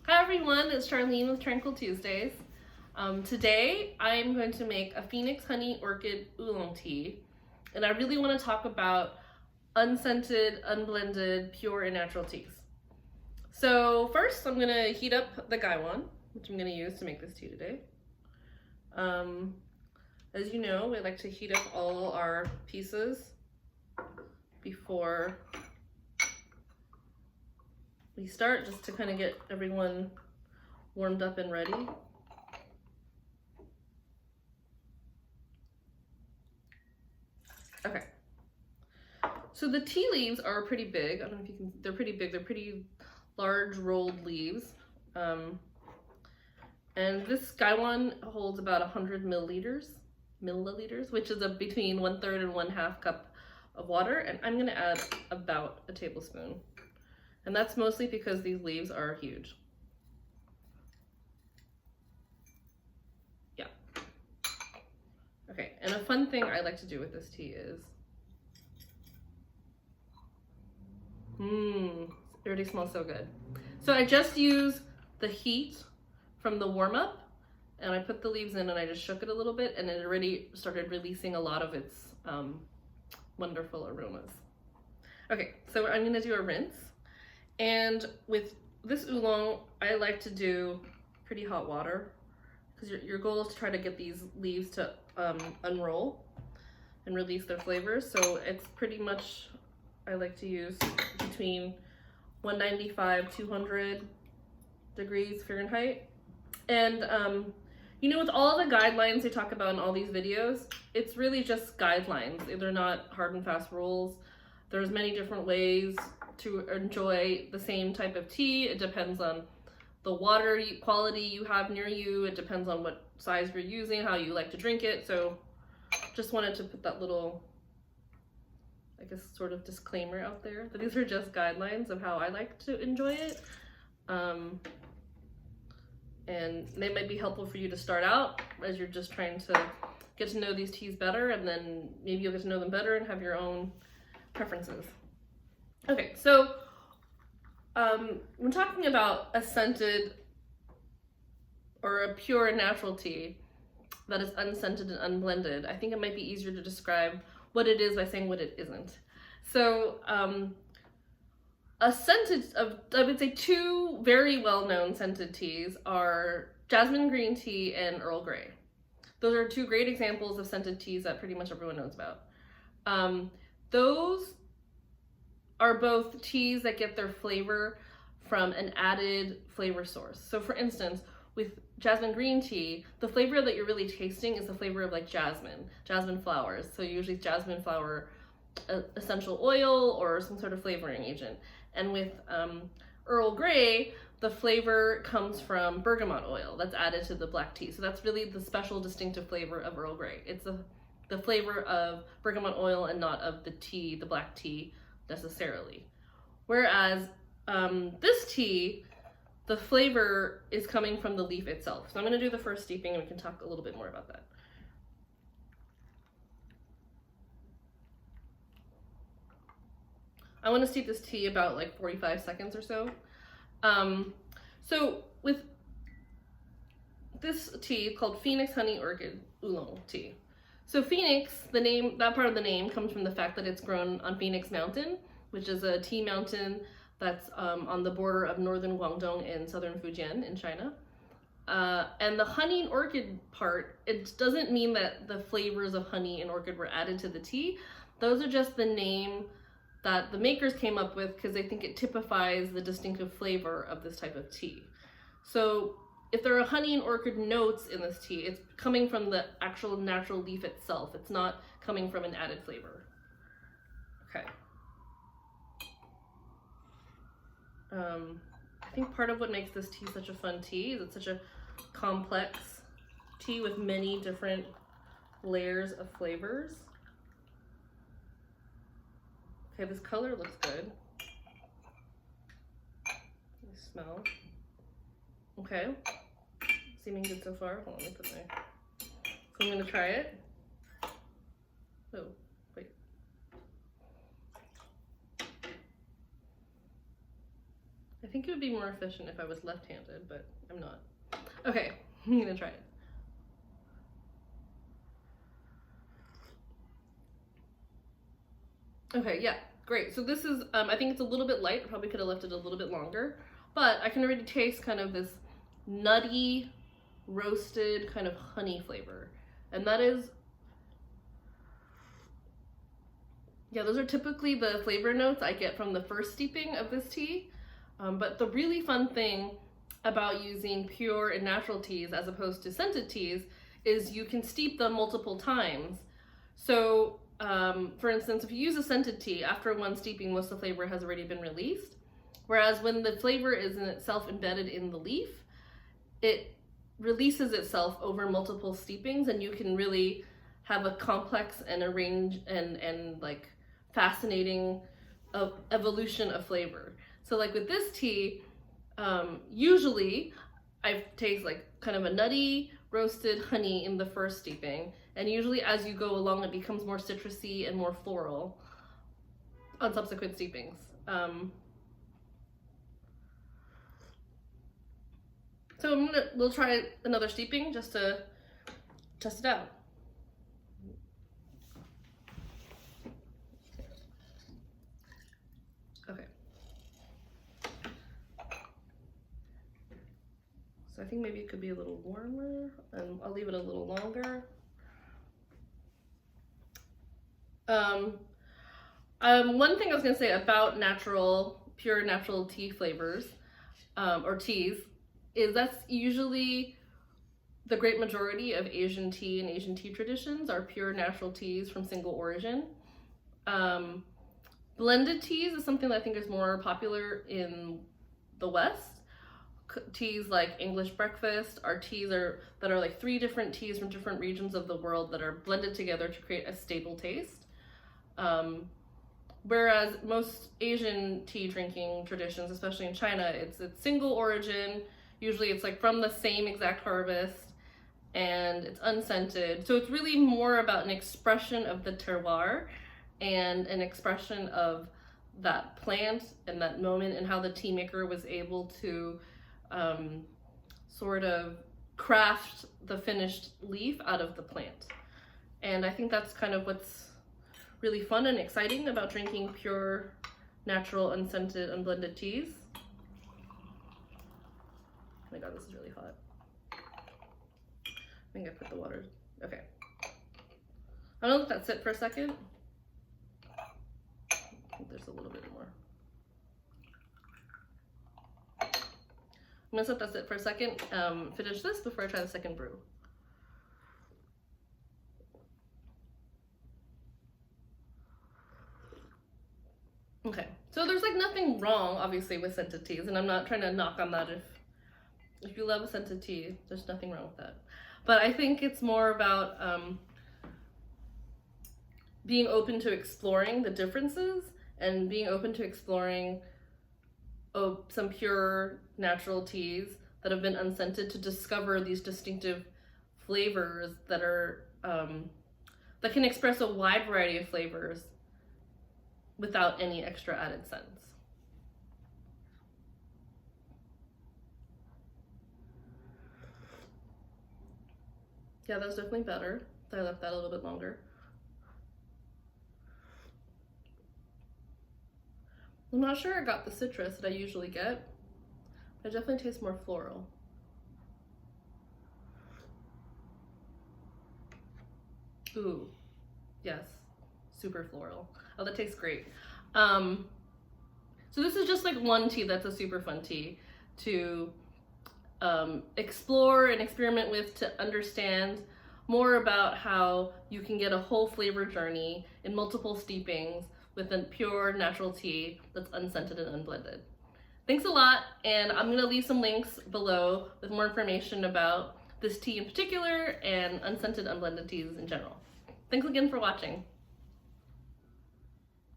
Hi everyone, it's Charlene with Tranquil Tuesdays. Today I'm going to make a Phoenix Honey Orchid Oolong tea, and I really want to talk about unscented, unblended, pure and natural teas. So first I'm going to heat up the gaiwan, which I'm going to use to make this tea today. As you know, we like to heat up all our pieces before we start, just to kind of get everyone warmed up and ready. Okay. So the tea leaves are pretty big. I don't know if you can, they're pretty big. They're pretty large rolled leaves. And this gaiwan holds about 100 milliliters, which is between 1/3 and 1/2 cup of water. And I'm gonna add about a tablespoon. And that's mostly because these leaves are huge. Yeah. Okay, and a fun thing I like to do with this tea is, it already smells so good. So I just use the heat from the warm up, and I put the leaves in and I just shook it a little bit, and it already started releasing a lot of its wonderful aromas. Okay, so I'm gonna do a rinse. And with this oolong, I like to do pretty hot water, because your goal is to try to get these leaves to unroll and release their flavors. So it's pretty much, I like to use between 195, 200 degrees Fahrenheit. And you know, with all the guidelines they talk about in all these videos, it's really just guidelines. They're not hard and fast rules. There's many different ways to enjoy the same type of tea. It depends on the water quality you have near you. It depends on what size you're using, how you like to drink it. So just wanted to put that little, I guess, sort of disclaimer out there that these are just guidelines of how I like to enjoy it. And they might be helpful for you to start out as you're just trying to get to know these teas better, and then maybe you'll get to know them better and have your own preferences. Okay, so when talking about a scented or a pure natural tea that is unscented and unblended, I think it might be easier to describe what it is by saying what it isn't. So a scented, I would say two very well-known scented teas are jasmine green tea and Earl Grey. Those are two great examples of scented teas that pretty much everyone knows about. Those are both teas that get their flavor from an added flavor source. So for instance, with jasmine green tea, the flavor that you're really tasting is the flavor of like jasmine flowers. So usually jasmine flower essential oil or some sort of flavoring agent. And with Earl Grey, the flavor comes from bergamot oil that's added to the black tea. So that's really the special distinctive flavor of Earl Grey. It's the flavor of bergamot oil and not of the tea, the black tea necessarily. Whereas this tea, the flavor is coming from the leaf itself. So I'm gonna do the first steeping and we can talk a little bit more about that. I want to steep this tea about like 45 seconds or so. So with this tea called Phoenix Honey Orchid Oolong tea. So Phoenix, the name, that part of the name comes from the fact that it's grown on Phoenix Mountain, which is a tea mountain that's on the border of northern Guangdong and southern Fujian in China. And the honey and orchid part, it doesn't mean that the flavors of honey and orchid were added to the tea. Those are just the name that the makers came up with because they think it typifies the distinctive flavor of this type of tea. So if there are honey and orchid notes in this tea, it's coming from the actual natural leaf itself. It's not coming from an added flavor. Okay. I think part of what makes this tea such a fun tea is it's such a complex tea with many different layers of flavors. Okay, this color looks good. The smell. Okay, seeming good so far. Hold on, let me put my. So I'm gonna try it. Oh, wait. think it would be more efficient if I was left-handed, but I'm not. Okay, I'm gonna try it. Okay, yeah, great. So this is, I think it's a little bit light. I probably could have left it a little bit longer, but I can already taste kind of this nutty, roasted kind of honey flavor. And that is, yeah, those are typically the flavor notes I get from the first steeping of this tea. But the really fun thing about using pure and natural teas as opposed to scented teas is you can steep them multiple times. So, for instance, if you use a scented tea, after one steeping, most of the flavor has already been released. Whereas when the flavor is in itself embedded in the leaf, it releases itself over multiple steepings, and you can really have a complex and a range and like fascinating evolution of flavor. So like with this tea, usually I taste like kind of a nutty roasted honey in the first steeping, and usually as you go along it becomes more citrusy and more floral on subsequent steepings. So we'll try another steeping just to test it out. Okay. So I think maybe it could be a little warmer, and I'll leave it a little longer. One thing I was gonna say about pure natural tea flavors, or teas, is that's usually the great majority of Asian tea and Asian tea traditions are pure natural teas from single origin. Blended teas is something that I think is more popular in the West. Teas like English breakfast are teas that are like 3 different teas from different regions of the world that are blended together to create a stable taste. Whereas most Asian tea drinking traditions, especially in China, it's single origin. Usually it's like from the same exact harvest, and it's unscented. So it's really more about an expression of the terroir and an expression of that plant and that moment, and how the tea maker was able to sort of craft the finished leaf out of the plant. And I think that's kind of what's really fun and exciting about drinking pure, natural, unscented, unblended teas. Oh my god, this is really hot. I think I put the water. Okay. I'm gonna let that sit for a second. I think there's a little bit more. I'm gonna let that sit for a second, finish this before I try the second brew. Okay, so there's like nothing wrong, obviously, with scented teas, and I'm not trying to knock on that. If you love a scented tea, there's nothing wrong with that. But I think it's more about being open to exploring the differences and being open to exploring some pure natural teas that have been unscented to discover these distinctive flavors that are that can express a wide variety of flavors without any extra added scents. Yeah, that's definitely better. I left that a little bit longer. I'm not sure I got the citrus that I usually get. It definitely tastes more floral. Ooh, yes, super floral. Oh, that tastes great. So this is just like one tea that's a super fun tea to explore and experiment with, to understand more about how you can get a whole flavor journey in multiple steepings with a pure natural tea that's unscented and unblended. Thanks a lot, and I'm gonna leave some links below with more information about this tea in particular and unscented unblended teas in general. Thanks again for watching.